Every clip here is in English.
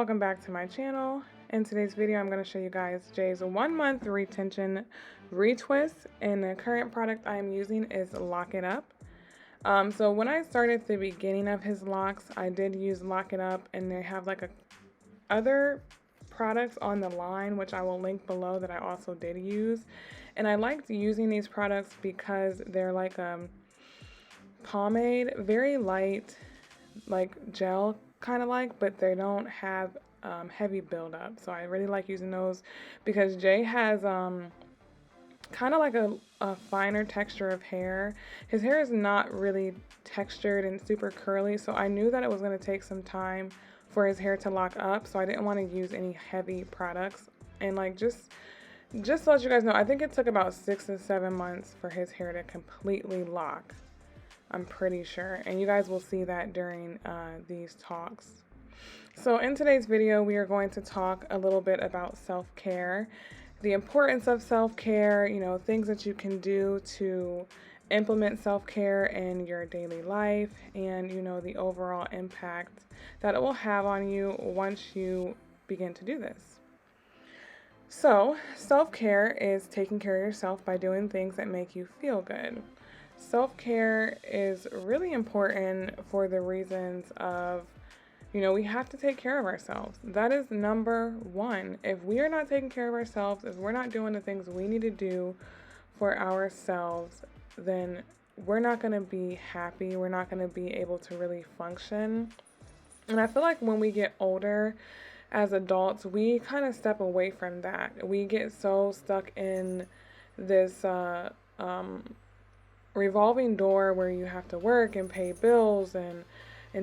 welcome back to my channel. In today's video, I'm going to show you guys Jay's 1-month retention retwist, and the current product I am using is Lock It Up. So when I started at the beginning of his locks, I did use Lock It Up, and they have like other products on the line, which I will link below, that I also did use. And I liked using these products because they're like pomade, very light, like gel kind of like, but they don't have heavy buildup. So I really like using those because Jay has kind of like a finer texture of hair. His hair is not really textured and super curly, so I knew that it was going to take some time for his hair to lock up, so I didn't want to use any heavy products. And like just to let you guys know, I think it took about 6 to 7 months for his hair to completely lock. I'm pretty sure, and you guys will see that during these talks. So in today's video, we are going to talk a little bit about self-care, the importance of self-care, you know, things that you can do to implement self-care in your daily life, and you know, the overall impact that it will have on you once you begin to do this. So self-care is taking care of yourself by doing things that make you feel good. Self-care is really important for the reasons of, you know, we have to take care of ourselves. That is number one. If we are not taking care of ourselves, if we're not doing the things we need to do for ourselves, then we're not going to be happy. We're not going to be able to really function. And I feel like when we get older as adults, we kind of step away from that. We get so stuck in this revolving door where you have to work and pay bills and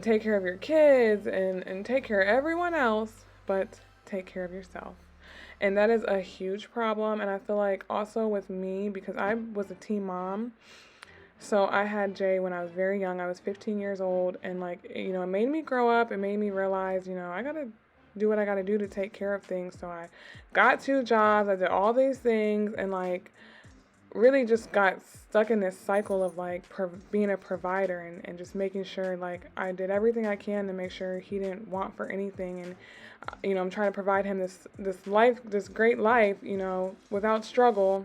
take care of your kids and take care of everyone else, but take care of yourself. And that is a huge problem. And I feel like also with me, because I was a teen mom, so I had Jay when I was very young. I was 15 years old, and like, you know, it made me grow up. It made me realize, you know, I gotta do what I gotta do to take care of things. So I got 2 jobs, I did all these things, and like really just got stuck in this cycle of like being a provider and just making sure like I did everything I can to make sure he didn't want for anything. And you know, I'm trying to provide him this great life, you know, without struggle,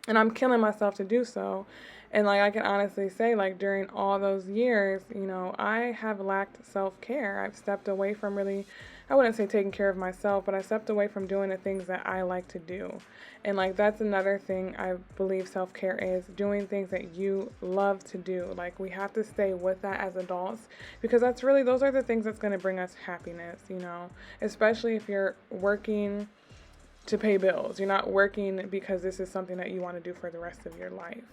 and I'm killing myself to do so. And like, I can honestly say, like, during all those years, you know, I have lacked self-care. I've stepped away from really, I wouldn't say taking care of myself, but I stepped away from doing the things that I like to do. And like, that's another thing I believe self-care is, doing things that you love to do. Like, we have to stay with that as adults, because that's really, those are the things that's going to bring us happiness, you know, especially if you're working to pay bills. You're not working because this is something that you want to do for the rest of your life,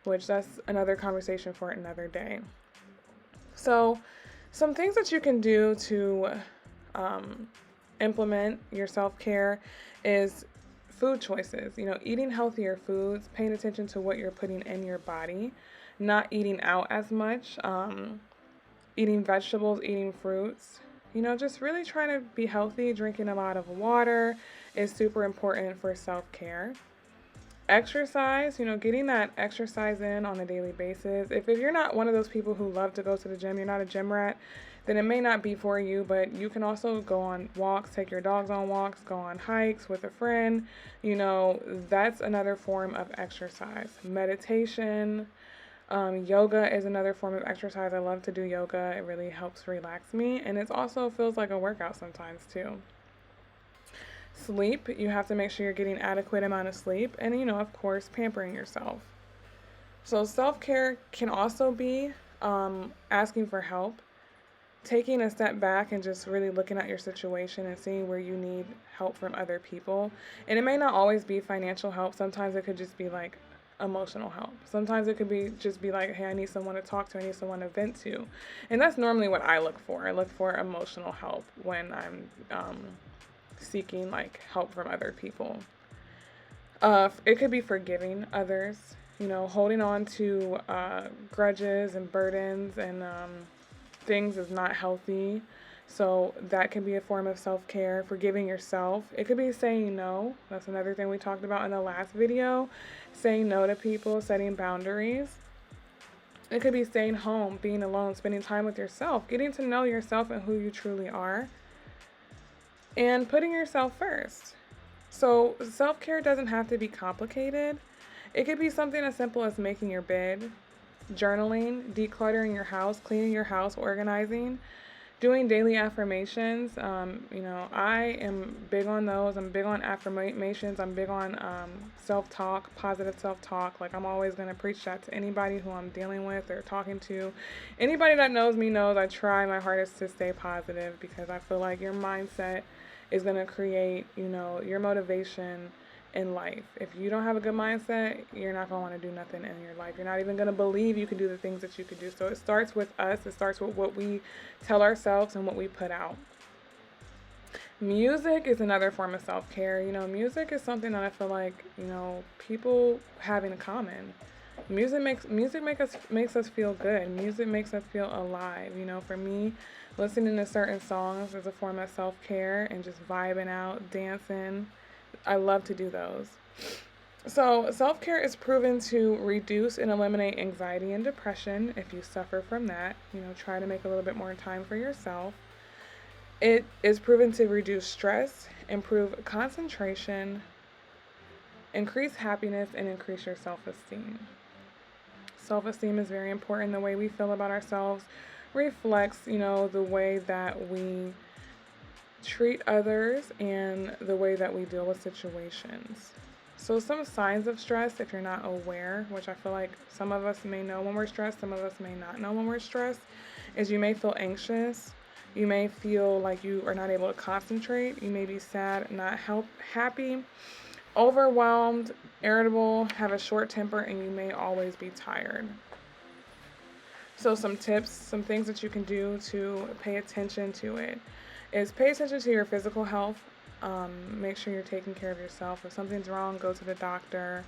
which that's another conversation for another day. So some things that you can do to implement your self-care is food choices. You know, eating healthier foods, paying attention to what you're putting in your body, not eating out as much, eating vegetables, eating fruits, you know, just really trying to be healthy. Drinking a lot of water is super important for self-care. Exercise, you know, getting that exercise in on a daily basis. If you're not one of those people who love to go to the gym, you're not a gym rat, then it may not be for you, but you can also go on walks, take your dogs on walks, go on hikes with a friend. You know, that's another form of exercise. Meditation, yoga is another form of exercise. I love to do yoga. It really helps relax me, and it also feels like a workout sometimes too. Sleep, you have to make sure you're getting adequate amount of sleep, and you know, of course, pampering yourself. So self-care can also be asking for help, taking a step back and just really looking at your situation and seeing where you need help from other people. And it may not always be financial help. Sometimes it could just be like emotional help. Sometimes it could be just be like, hey, I need someone to talk to, I need someone to vent to. And that's normally what I look for. I look for emotional help when I'm seeking like help from other people. It could be forgiving others, you know, holding on to grudges and burdens and things is not healthy. So that can be a form of self-care. Forgiving yourself. It could be saying no. That's another thing we talked about in the last video. Saying no to people, setting boundaries. It could be staying home, being alone, spending time with yourself, getting to know yourself and who you truly are. and putting yourself first. So self-care doesn't have to be complicated. It could be something as simple as making your bed, journaling, decluttering your house, cleaning your house, organizing, doing daily affirmations. I am big on those. I'm big on affirmations. I'm big on self-talk, positive self-talk. Like, I'm always going to preach that to anybody who I'm dealing with or talking to. Anybody that knows me knows I try my hardest to stay positive, because I feel like your mindset is going to create, your motivation in life. If you don't have a good mindset, you're not going to want to do nothing in your life. You're not even going to believe you can do the things that you can do. So it starts with us. It starts with what we tell ourselves and what we put out. Music is another form of self-care. Music is something that I feel like, people have in common. Music makes us feel good. Music makes us feel alive. For me, listening to certain songs is a form of self-care, and just vibing out, dancing. I love to do those. So, self-care is proven to reduce and eliminate anxiety and depression. If you suffer from that, try to make a little bit more time for yourself. It is proven to reduce stress, improve concentration, increase happiness, and increase your self-esteem. Self-esteem is very important. The way we feel about ourselves reflects, the way that we treat others and the way that we deal with situations. So some signs of stress, if you're not aware, which I feel like some of us may know when we're stressed, some of us may not know when we're stressed, is you may feel anxious. You may feel like you are not able to concentrate. You may be sad, not happy, overwhelmed, irritable, have a short temper, and you may always be tired. So some tips, some things that you can do to pay attention to it is pay attention to your physical health. Make sure you're taking care of yourself. If something's wrong, go to the doctor.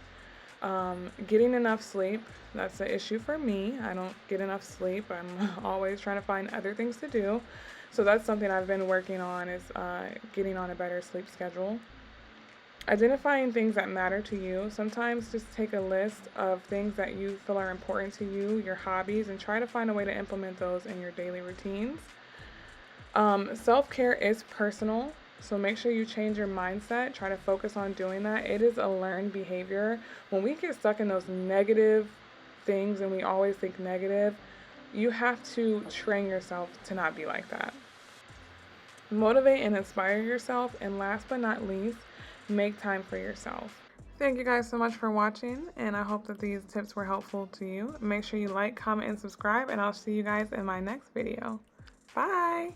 Getting enough sleep, that's the issue for me. I don't get enough sleep. I'm always trying to find other things to do. So that's something I've been working on, is getting on a better sleep schedule. Identifying things that matter to you. Sometimes just take a list of things that you feel are important to you, your hobbies, and try to find a way to implement those in your daily routines. Self-care is personal, so make sure you change your mindset. Try to focus on doing that. It is a learned behavior. When we get stuck in those negative things and we always think negative, you have to train yourself to not be like that. Motivate and inspire yourself, and last but not least, make time for yourself. Thank you guys so much for watching, and I hope that these tips were helpful to you. Make sure you like, comment, and subscribe, and I'll see you guys in my next video. Bye!